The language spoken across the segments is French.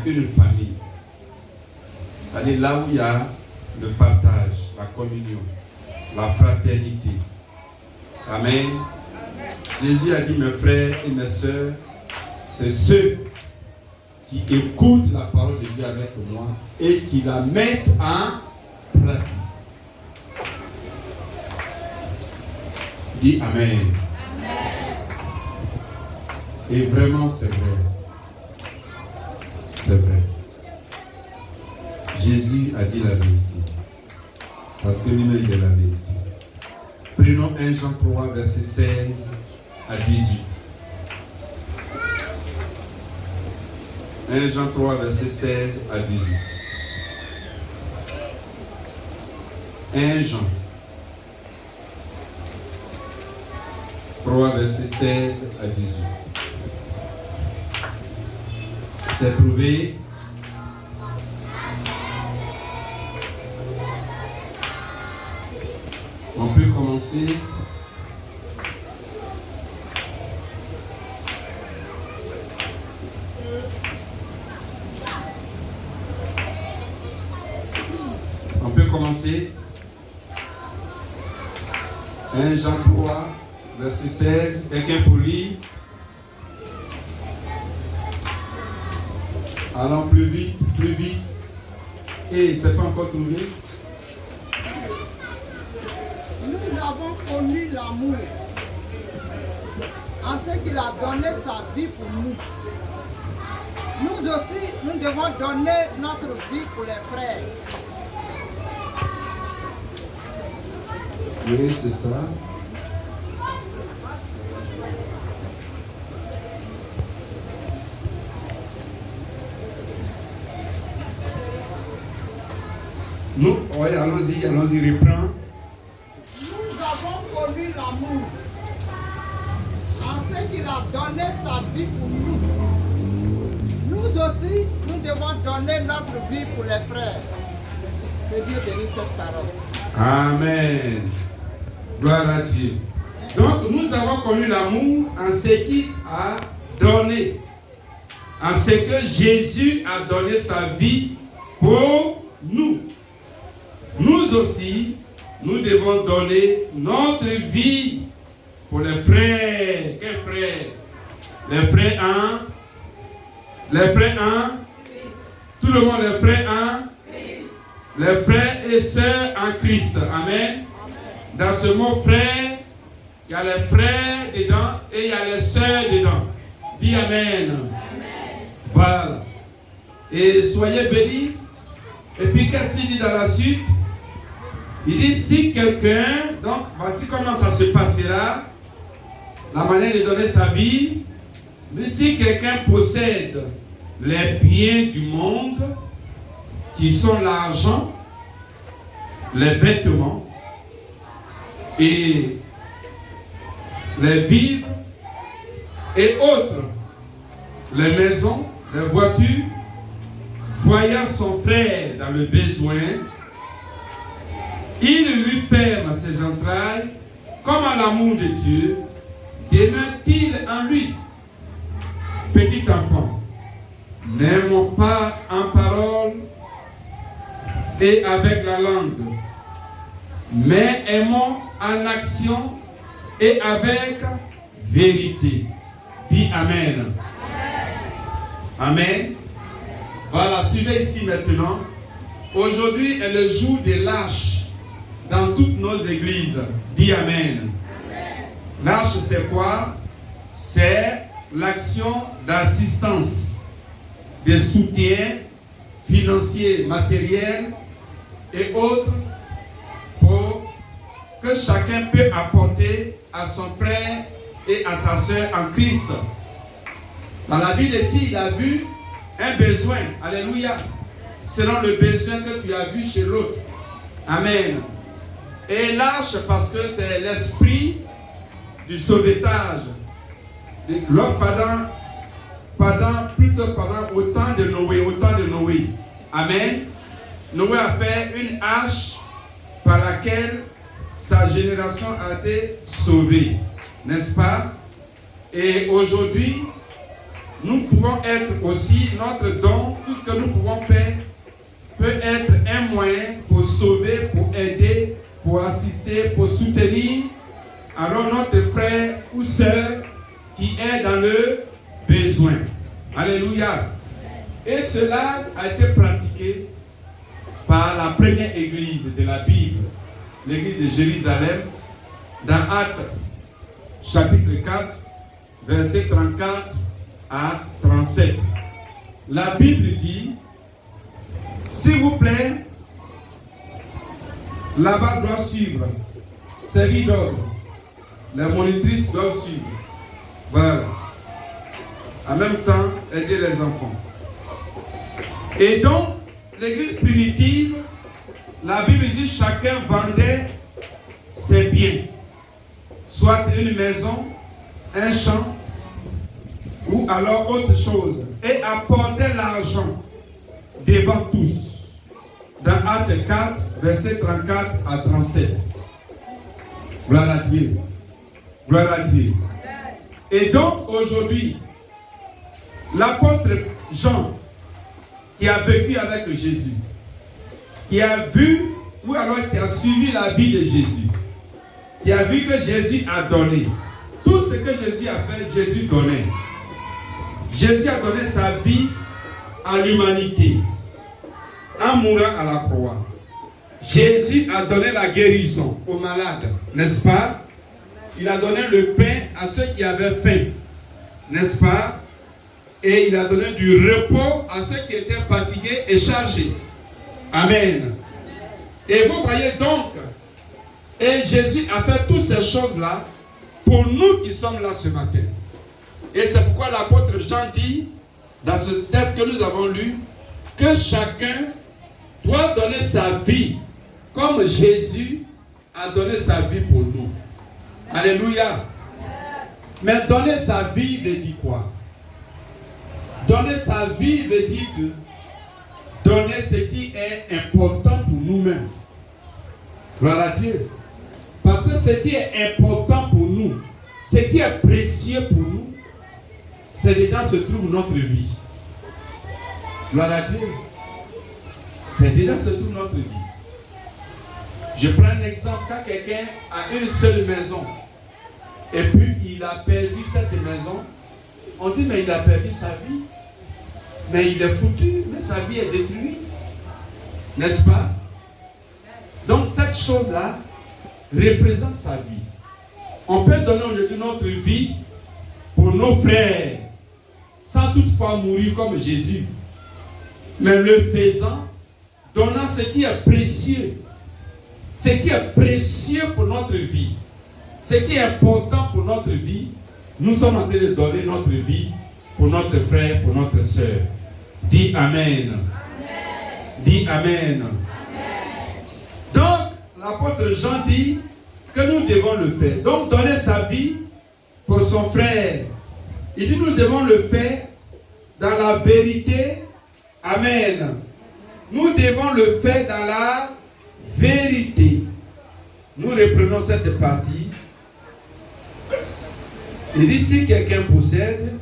une famille. C'est-à-dire là où il y a le partage, la communion, la fraternité. Amen. Jésus a dit, mes frères et mes sœurs, c'est ceux qui écoutent la parole de Dieu avec moi et qui la mettent en pratique. Dis Amen. Amen. Et vraiment, c'est vrai. C'est vrai. Jésus a dit la vérité. Parce que lui-même, il est la vérité. Prenons 1 Jean 3, verset 16 à 18. 1 Jean 3, verset 16 à 18. 1 Jean 3, verset 16 à 18. C'est prouvé. On peut commencer. On peut commencer. 1 Jean 3, verset 16. Quelqu'un pour lire? Allons plus vite, plus vite. Et c'est pas encore trouvé. Nous avons connu l'amour en ce qu'il a donné sa vie pour nous. Nous aussi, nous devons donner notre vie pour les frères. Oui, c'est ça. Nous, oui, allons-y, reprends. Nous avons connu l'amour en ce qu'il a donné sa vie pour nous. Nous aussi, nous devons donner notre vie pour les frères. Que Dieu bénisse cette parole. Amen. Gloire à Dieu. Donc, nous avons connu l'amour en ce qu'il a donné. En ce que Jésus a donné sa vie pour nous. Nous aussi, nous devons donner notre vie pour les frères. Quels frères? Les frères en? Les frères en? Tout le monde, les frères en? Les frères et sœurs en Christ. Amen. Dans ce mot frère, il y a les frères dedans et il y a les sœurs dedans. Dis Amen. Amen. Voilà. Et soyez bénis. Et puis qu'est-ce qu'il dit dans la suite? Il dit si quelqu'un, donc voici comment ça se passera, la manière de donner sa vie. Mais si quelqu'un possède les biens du monde, qui sont l'argent, les vêtements et les vivres et autres, les maisons, les voitures, voyant son frère dans le besoin, il lui ferme ses entrailles, comme à l'amour de Dieu, demeure-t-il en lui? Petit enfant, n'aimons pas en parole et avec la langue, mais aimons en action et avec vérité. Dis Amen. Amen. Voilà, suivez ici maintenant. Aujourd'hui est le jour des lâches dans toutes nos églises. Dis Amen. Lâche, c'est quoi? C'est l'action d'assistance, de soutien financier, matériel et autres pour que chacun peut apporter à son frère et à sa soeur en Christ. Dans la vie de qui il a vu un besoin. Alléluia. Selon le besoin que tu as vu chez l'autre. Amen. Et lâche parce que c'est l'esprit du sauvetage. Pendant au temps de Noé. Amen. Noé a fait une hache par laquelle sa génération a été sauvée. N'est-ce pas? Et aujourd'hui, nous pouvons être aussi, notre don, tout ce que nous pouvons faire, peut être un moyen pour sauver, pour aider, pour assister, pour soutenir alors notre frère ou sœur qui est dans le besoin. Alléluia. Et cela a été pratiqué par la première église de la Bible, l'église de Jérusalem, dans Actes chapitre 4, versets 34 à 37. La Bible dit, s'il vous plaît, là-bas doit suivre, servir d'ordre. Les monitrices doivent suivre. Voilà. En même temps, aider les enfants. Et donc, l'église primitive, la Bible dit chacun vendait ses biens. Soit une maison, un champ, ou alors autre chose. Et apportait l'argent devant tous. Dans Actes 4, versets 34 à 37. Gloire à Dieu. Gloire à Dieu. Et donc aujourd'hui, l'apôtre Jean, qui a vécu avec Jésus, qui a vu, ou alors qui a suivi la vie de Jésus, qui a vu que Jésus a donné. Tout ce que Jésus a fait, Jésus donnait. Jésus a donné sa vie à l'humanité, en mourant à la croix. Jésus a donné la guérison aux malades, n'est-ce pas? Il a donné le pain à ceux qui avaient faim, n'est-ce pas? Et il a donné du repos à ceux qui étaient fatigués et chargés. Amen. Et vous voyez donc, et Jésus a fait toutes ces choses-là pour nous qui sommes là ce matin. Et c'est pourquoi l'apôtre Jean dit, dans ce texte que nous avons lu, que chacun doit donner sa vie comme Jésus a donné sa vie pour nous. Alléluia. Mais donner sa vie veut dire quoi? Donner sa vie veut dire que donner ce qui est important pour nous-mêmes. Gloire à Dieu. Parce que ce qui est important pour nous, ce qui est précieux pour nous, c'est dedans se trouve notre vie. Gloire à Dieu. C'est dedans se trouve notre vie. Je prends un exemple. Quand quelqu'un a une seule maison, et puis il a perdu cette maison, on dit mais il a perdu sa vie. Mais il est foutu, mais sa vie est détruite. N'est-ce pas? Donc cette chose-là représente sa vie. On peut donner aujourd'hui notre vie pour nos frères, sans toutefois mourir comme Jésus. Mais le faisant, donnant ce qui est précieux. Ce qui est précieux pour notre vie. Ce qui est important pour notre vie. Nous sommes en train de donner notre vie pour notre frère, pour notre soeur. Dis Amen. Amen. Dis Amen. Amen. Donc, l'apôtre Jean dit que nous devons le faire. Donc, donner sa vie pour son frère. Il dit nous devons le faire dans la vérité. Amen. Nous devons le faire dans la vérité. Nous reprenons cette partie. Il dit si quelqu'un possède,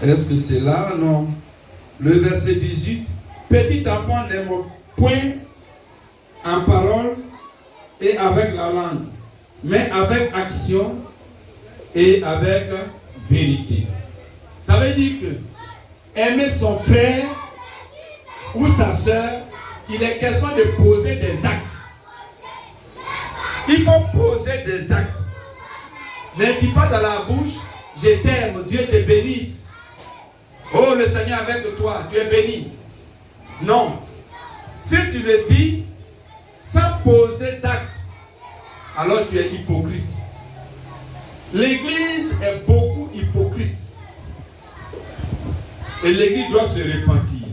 est-ce que c'est là? Non. Le verset 18. Petit enfant n'aime point en parole et avec la langue, mais avec action et avec vérité. Ça veut dire que aimer son frère ou sa soeur, il est question de poser des actes. Il faut poser des actes. Ne dis pas dans la bouche, je t'aime, Dieu te bénisse. Oh, le Seigneur avec toi, tu es béni. Non. Si tu le dis sans poser d'acte, alors tu es hypocrite. L'église est beaucoup hypocrite. Et l'église doit se repentir.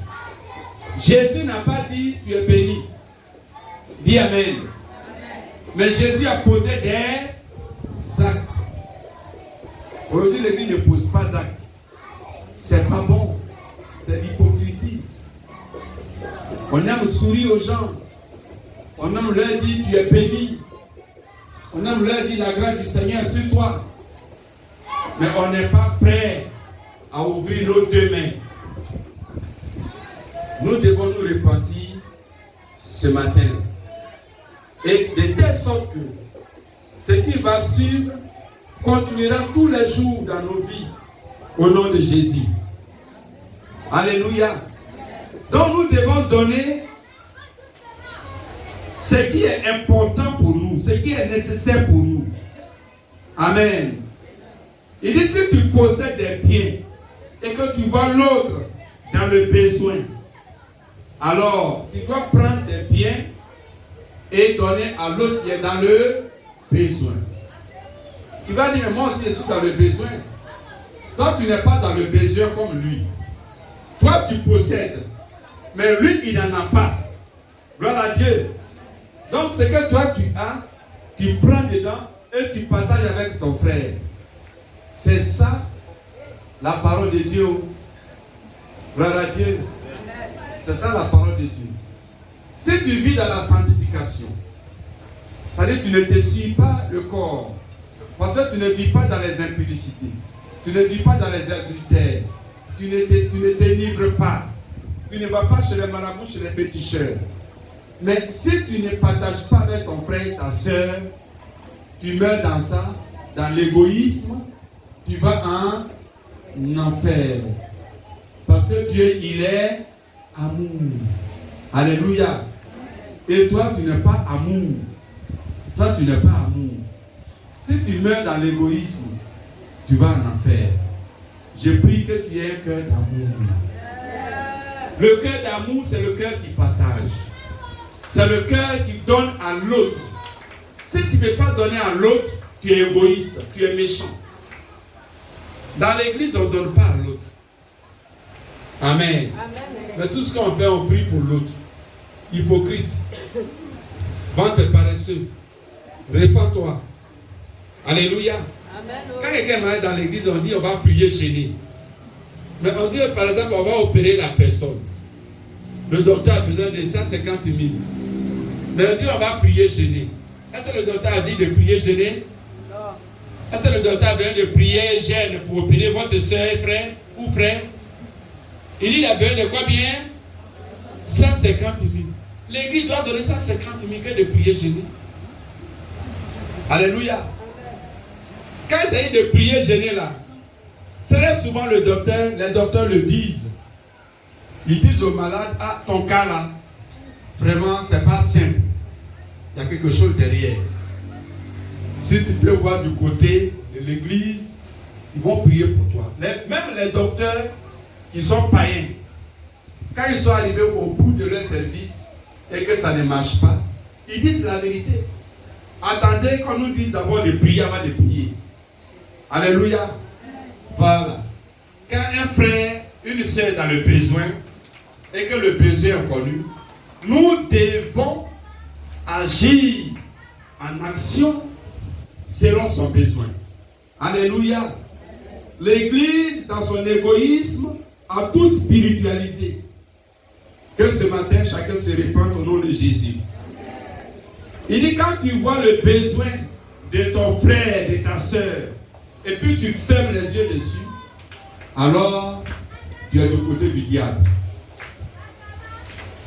Jésus n'a pas dit tu es béni. Dis Amen. Mais Jésus a posé des actes. Aujourd'hui, l'église ne pose pas d'actes. C'est pas bon. C'est l'hypocrisie. On aime sourire aux gens. On aime leur dire tu es béni. On aime leur dire la grâce du Seigneur sur toi. Mais on n'est pas prêt à ouvrir nos deux mains. Nous devons nous repentir ce matin. Et de telle sorte que ce qui va suivre continuera tous les jours dans nos vies. Au nom de Jésus. Alléluia. Donc nous devons donner ce qui est important pour nous, ce qui est nécessaire pour nous. Amen. Il dit si tu possèdes des biens et que tu vois l'autre dans le besoin, alors tu dois prendre tes biens et donner à l'autre qui est dans le besoin. Tu vas dire, moi aussi je suis dans le besoin. Toi tu n'es pas dans le besoin comme lui. Toi tu possèdes, mais lui il n'en a pas. Gloire à Dieu. Donc ce que toi tu as, tu prends dedans et tu partages avec ton frère. C'est ça la parole de Dieu. Gloire à Dieu. C'est ça la parole de Dieu. Si tu vis dans la sanctification, c'est-à-dire tu ne te suis pas le corps, parce que tu ne vis pas dans les impudicités, tu ne vis pas dans les adultères, tu ne t'enivres pas, tu ne vas pas chez les marabouts, chez les féticheurs. Mais si tu ne partages pas avec ton frère, ta soeur, tu meurs dans ça, dans l'égoïsme, tu vas en enfer. Parce que Dieu, il est amour. Alléluia. Et toi, tu n'es pas amour. Toi, tu n'es pas amour. Si tu meurs dans l'égoïsme, tu vas en enfer. Je prie que tu aies un cœur d'amour. Le cœur d'amour, c'est le cœur qui partage. C'est le cœur qui donne à l'autre. Si tu ne veux pas donner à l'autre, tu es égoïste, tu es méchant. Dans l'église, on ne donne pas à l'autre. Amen. Mais tout ce qu'on fait, on prie pour l'autre. Hypocrite. Ventre paresseux. Répands-toi. Alléluia. Amen. Quand quelqu'un est malade dans l'église, on dit on va prier gêné. Mais on dit par exemple, on va opérer la personne. Le docteur a besoin de 150 000. Mais on dit on va prier gêné. Est-ce que le docteur a dit de prier gêné? Non. Est-ce que le docteur a besoin de prier gêne pour opérer votre soeur, frère ou frère? Il dit il a besoin de combien? 150 000. L'église doit donner 150 000 que de prier gêné. Alléluia. Quand il s'agit de prier gêné là, très souvent les docteurs le disent. Ils disent aux malades, ah ton cas là, vraiment c'est pas simple. Il y a quelque chose derrière. Si tu peux voir du côté de l'église, ils vont prier pour toi. Même les docteurs qui sont païens, quand ils sont arrivés au bout de leur service et que ça ne marche pas, ils disent la vérité. Attendez qu'on nous dise d'abord de prier avant de prier. Alléluia. Voilà. Quand un frère, une soeur est dans le besoin et que le besoin est connu, nous devons agir en action selon son besoin. Alléluia. L'église, dans son égoïsme, a tout spiritualisé. Que ce matin, chacun se répande au nom de Jésus. Il dit, quand tu vois le besoin de ton frère, de ta soeur, et puis tu fermes les yeux dessus, alors tu es du côté du diable.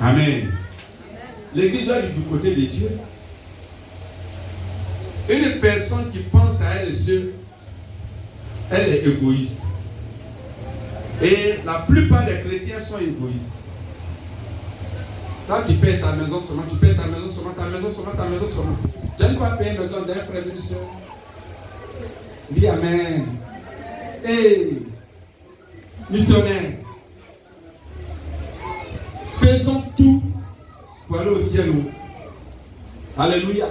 Amen. L'église doit être du côté de Dieu. Une personne qui pense à elle seule, elle est égoïste. Et la plupart des chrétiens sont égoïstes. Quand tu payes ta maison seulement, tu payes ta maison seulement, ta maison seulement, ta maison seulement. Tu ne pas payer la maison d'un frère d'une soeur. Dis Amen. Hey, missionnaire, faisons tout pour aller au ciel. Alléluia.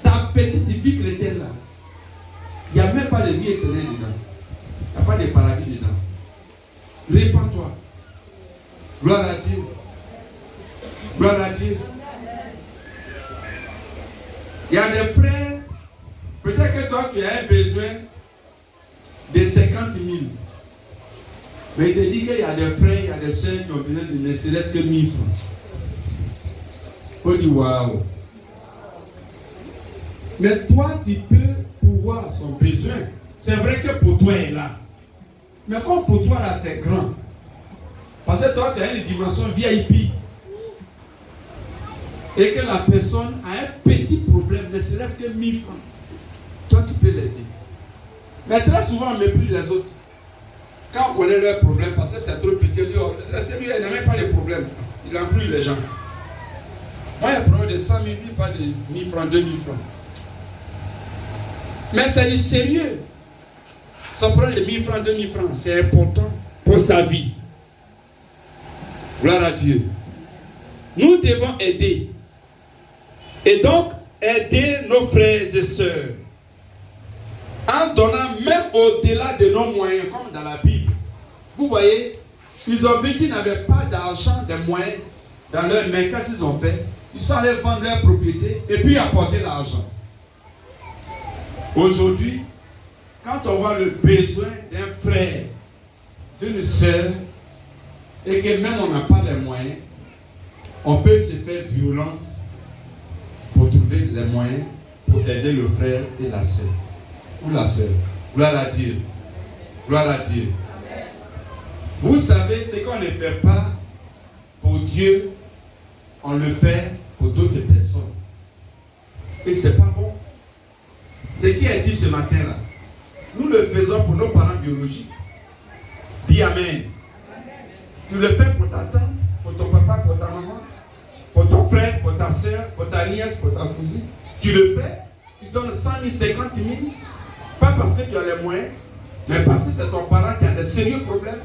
Ta petite vie chrétienne là, il n'y a même pas de vie éternelle dedans. Il n'y a pas de paradis dedans. Répands-toi. Gloire à Dieu. Gloire à Dieu. Il y a des frères, peut-être que toi tu as un besoin de 50 000. Mais il te dit qu'il y a des frères, il y a des soeurs qui ont besoin de ne serait-ce que 1000 francs. Il faut dire waouh. Mais toi tu peux pouvoir son besoin c'est vrai que pour toi est là. Mais comme pour toi là c'est grand. Parce que toi tu as une dimension VIP. Et que la personne a un petit problème, ne serait-ce que 1000 francs. Toi tu peux l'aider. Mais très souvent on méprise les autres. Quand on connaît leurs problèmes, parce que c'est trop petit, on dit, oh, laissez-lui, il n'a même pas de problème. Il embrouille les gens. Moi, il y a un problème de 100 000, lui, pas de 1000 francs, 2000 francs. Mais c'est du sérieux. Son problème de 1000 francs, 2000 francs, c'est important pour sa vie. Gloire à Dieu. Nous devons aider. Et donc, aider nos frères et sœurs. En donnant même au-delà de nos moyens, comme dans la Bible. Vous voyez, ils ont vu qu'ils n'avaient pas d'argent, de moyens dans leur main. Qu'est-ce qu'ils ont fait? Ils sont allés vendre leur propriété et puis apporter l'argent. Aujourd'hui, quand on voit le besoin d'un frère, d'une sœur, et que même on n'a pas les moyens, on peut se faire violence pour trouver les moyens pour aider le frère et la sœur. Ou la sœur. Gloire à Dieu. Gloire à Dieu. Vous savez, ce qu'on ne fait pas pour Dieu, on le fait pour d'autres personnes. Et c'est pas bon. Ce qui est dit ce matin-là, nous le faisons pour nos parents biologiques. Dis Amen. Tu le fais pour ta tante, pour ton papa, pour ta maman, pour ton frère, pour ta soeur, pour ta nièce, pour ta cousine. Tu le fais, tu donnes 100 000, 50 000. Pas parce que tu as les moyens, mais parce que c'est ton parent qui a de sérieux problèmes.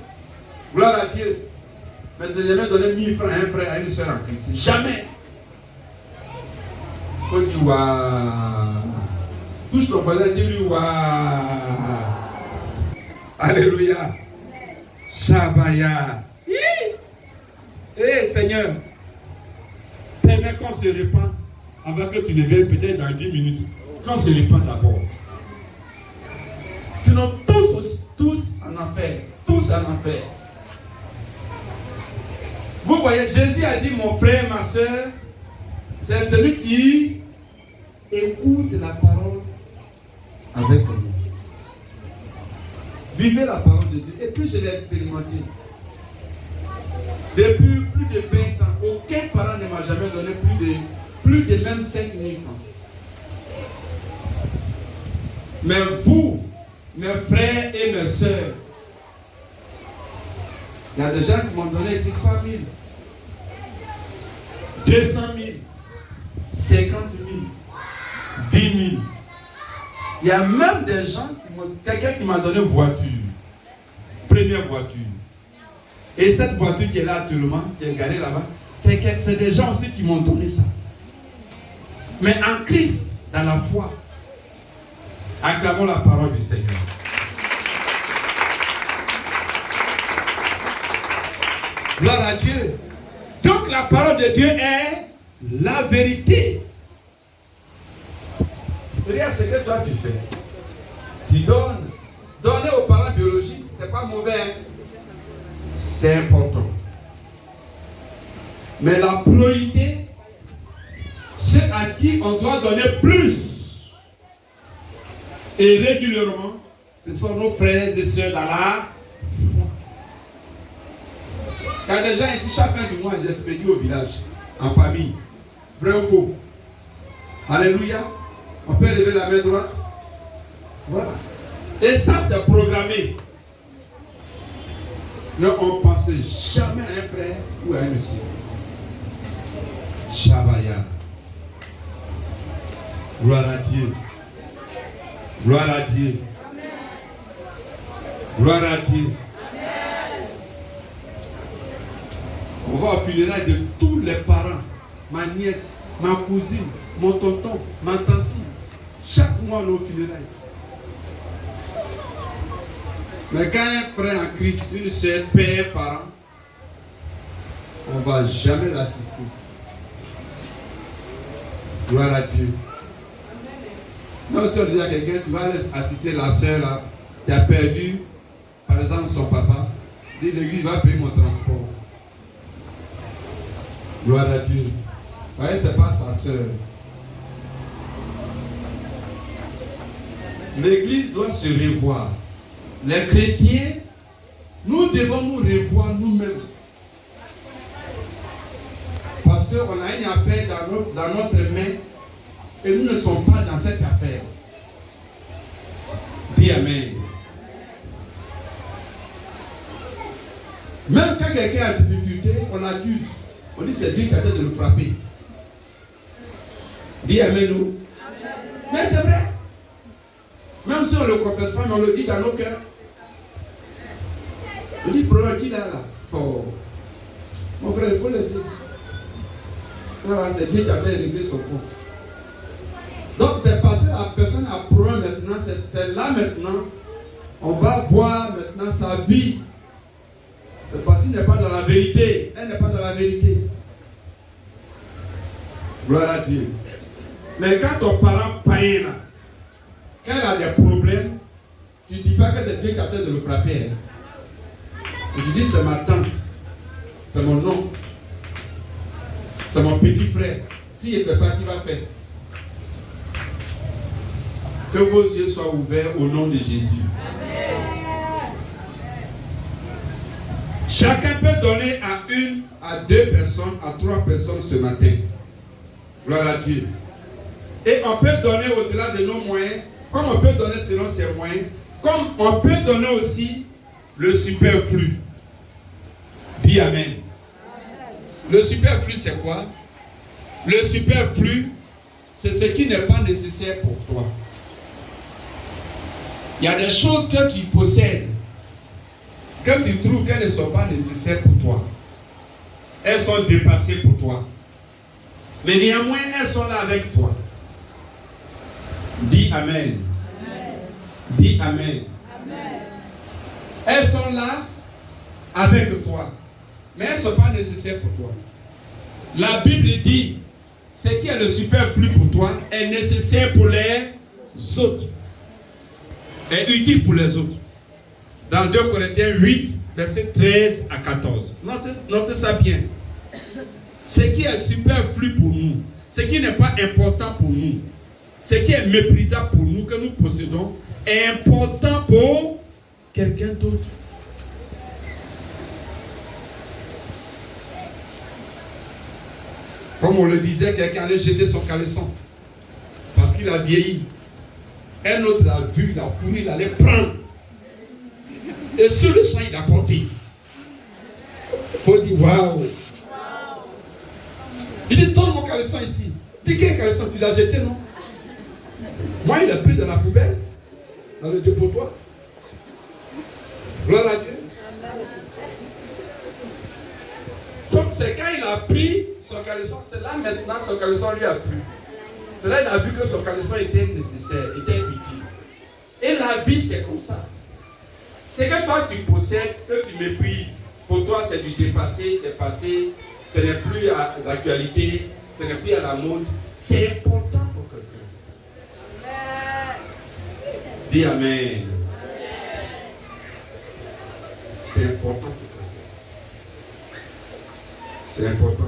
Gloire à Dieu. Mais je n'ai jamais donné 1000 francs à un frère, à une soeur en Christ. Jamais. Faut dire waouh. Touche ton voisin, dis-lui waouh. Alléluia. Shabaya. Eh Seigneur, permets qu'on se répand avant que tu ne viennes peut-être dans 10 minutes. Qu'on se répand d'abord. Sinon, tous en enfer. Tous en enfer. Vous voyez, Jésus a dit, mon frère, ma soeur, c'est celui qui écoute la parole avec nous. Vivez la parole de Dieu. Et puis, je l'ai expérimenté. Depuis plus de 20 ans, aucun parent ne m'a jamais donné plus de même 5 000 francs. Mais vous, mes frères et mes soeurs, il y a des gens qui m'ont donné 600 000, 200 000, 50 000, 10 000. Il y a même des gens quelqu'un qui m'a donné une voiture, première voiture. Et cette voiture qui est là actuellement, qui est garée là-bas, c'est des gens aussi qui m'ont donné ça. Mais en Christ, dans la foi, acclamons la parole du Seigneur. Gloire à Dieu. Donc la parole de Dieu est la vérité. Regarde ce que toi tu fais. Tu donnes. Donner aux parents biologiques, c'est pas mauvais. C'est important. Mais la priorité, c'est à qui on doit donner plus. Et régulièrement, ce sont nos frères et sœurs dans la foi. Il y a des gens ici, chaque fin du mois, ils expédient au village, en famille. Vrai ou faux? Alléluia. On peut lever la main droite. Voilà. Et ça, c'est programmé. Mais on ne pense jamais à un frère ou à une sœur. Shabaya. Gloire à Dieu. Gloire à Dieu. Gloire à Dieu. On va au funérailles de tous les parents. Ma nièce, ma cousine, mon tonton, ma tante. Chaque mois, on est au funérailles. Mais quand un frère en Christ, une sœur, père, parent, on ne va jamais l'assister. Gloire à Dieu. Non, si on dit à quelqu'un, tu vas assister la sœur là, qui a perdu, par exemple, son papa, dit l'église va payer mon transport. Gloire à Dieu. Vous voyez, ce n'est pas sa sœur. L'église doit se revoir. Les chrétiens, nous devons nous revoir nous-mêmes. Parce qu'on a une affaire dans notre main et nous ne sommes pas dans cette affaire. Dis Amen. Même quand quelqu'un a des difficultés, on accuse. On dit c'est Dieu qui a de le frapper. Dis Amen. Nous. Mais c'est vrai. Même si on ne le confesse pas, mais on le dit dans nos cœurs. On dit, problème qui là là. Oh. Mon frère, il faut laisser. Ça va, c'est Dieu qui a fait régler son compte. Donc c'est parce que la personne a problème maintenant, c'est là maintenant. On va voir maintenant sa vie. C'est parce qu'il n'est pas dans la vérité. Elle n'est pas dans la vérité. Gloire à Dieu. Mais quand ton parent païen, quand elle a des problèmes, tu ne dis pas que c'est Dieu qui a fait de le frapper. Tu dis c'est ma tante, c'est mon oncle, c'est mon petit frère. S'il ne fait pas, qui va faire? Que vos yeux soient ouverts au nom de Jésus. Chacun peut donner à une, à deux personnes, à trois personnes ce matin. Gloire à Dieu. Et on peut donner au-delà de nos moyens, comme on peut donner selon ses moyens, comme on peut donner aussi le superflu. Dis Amen. Le superflu, c'est quoi? Le superflu, c'est ce qui n'est pas nécessaire pour toi. Il y a des choses que tu possèdes, que tu trouves qu'elles ne sont pas nécessaires pour toi. Elles sont dépassées pour toi. Mais néanmoins, elles sont là avec toi. Dis Amen. Amen. Dis Amen. Amen. Elles sont là avec toi. Mais elles ne sont pas nécessaires pour toi. La Bible dit, ce qui est le superflu pour toi est nécessaire pour les autres. Est utile pour les autres. Dans 2 Corinthiens 8, versets 13 à 14. Notez ça bien. Ce qui est superflu pour nous, ce qui n'est pas important pour nous, ce qui est méprisable pour nous, que nous possédons, est important pour quelqu'un d'autre. Comme on le disait, quelqu'un allait jeter son caleçon parce qu'il a vieilli. Un autre l'a vu, il a couru, il allait prendre. Et sur le champ, il a porté. Il faut dire waouh. Il dit donne mon caleçon ici. Dis quel caleçon tu l'as jeté, non? Moi, il a pris dans la poubelle, dans le dépotoir. Gloire à Dieu. Donc, c'est quand il a pris son caleçon, c'est là maintenant son caleçon lui a plu. C'est là qu'il a vu que son caleçon était nécessaire, était utile. Et la vie, c'est comme ça. C'est que toi, tu possèdes, que tu méprises. Pour toi, c'est du dépassé, c'est passé, ce n'est plus à l'actualité, ce n'est plus à la mode. C'est important pour quelqu'un. Dis Amen. C'est important pour quelqu'un. C'est important.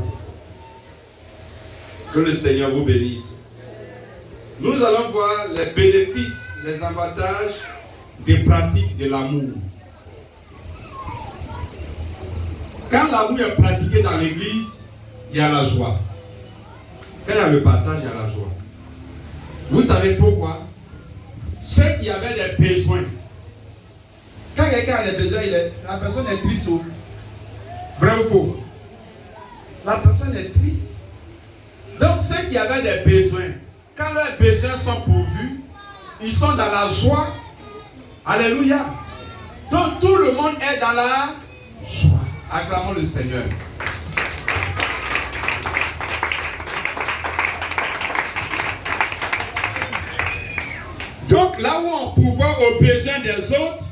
Que le Seigneur vous bénisse. Nous allons voir les bénéfices, les avantages des pratiques de l'amour. Quand l'amour est pratiqué dans l'église, il y a la joie. Quand il y a le partage, il y a la joie. Vous savez pourquoi? Ceux qui avaient des besoins, quand quelqu'un a des besoins, la personne est triste. Vrai ou faux? La personne est triste. Donc ceux qui avaient des besoins, quand leurs besoins sont pourvus, ils sont dans la joie. Alléluia. Donc tout le monde est dans la joie. Acclamons le Seigneur. Donc là où on pourvoit aux besoins des autres,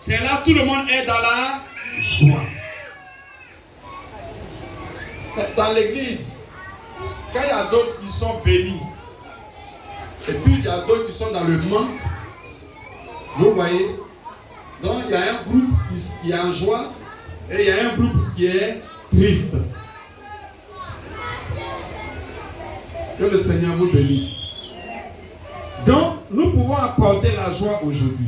c'est là tout le monde est dans la joie. Dans l'église, quand il y a d'autres qui sont bénis, et puis il y a d'autres qui sont dans le manque, vous voyez, donc il y a un groupe qui est en joie et il y a un groupe qui est triste. Que le Seigneur vous bénisse. Donc, nous pouvons apporter la joie aujourd'hui.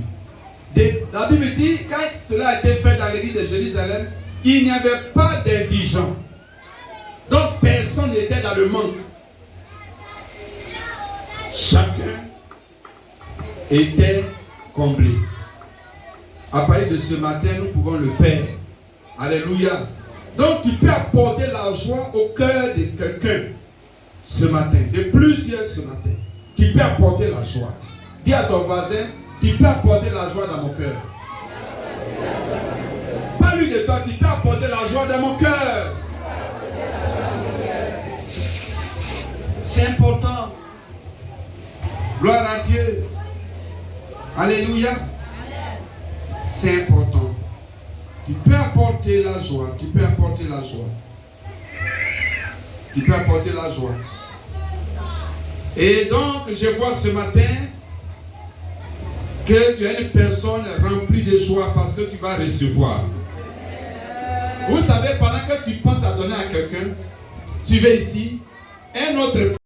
La Bible dit, quand cela a été fait dans l'église de Jérusalem, il n'y avait pas d'indigents. Donc, personne n'était dans le manque. Chacun était comblé. À partir de ce matin, nous pouvons le faire. Alléluia. Donc, tu peux apporter la joie au cœur de quelqu'un ce matin, de plusieurs ce matin. Tu peux apporter la joie. Dis à ton voisin, tu peux apporter la joie dans mon cœur. Pas lui de toi, tu peux apporter la joie dans mon cœur. C'est important. Gloire à Dieu. Alléluia. C'est important. Tu peux apporter la joie. Tu peux apporter la joie. Tu peux apporter la joie. Et donc, je vois ce matin que tu es une personne remplie de joie parce que tu vas recevoir. Vous savez, pendant que tu penses à donner à quelqu'un, suivez ici, un autre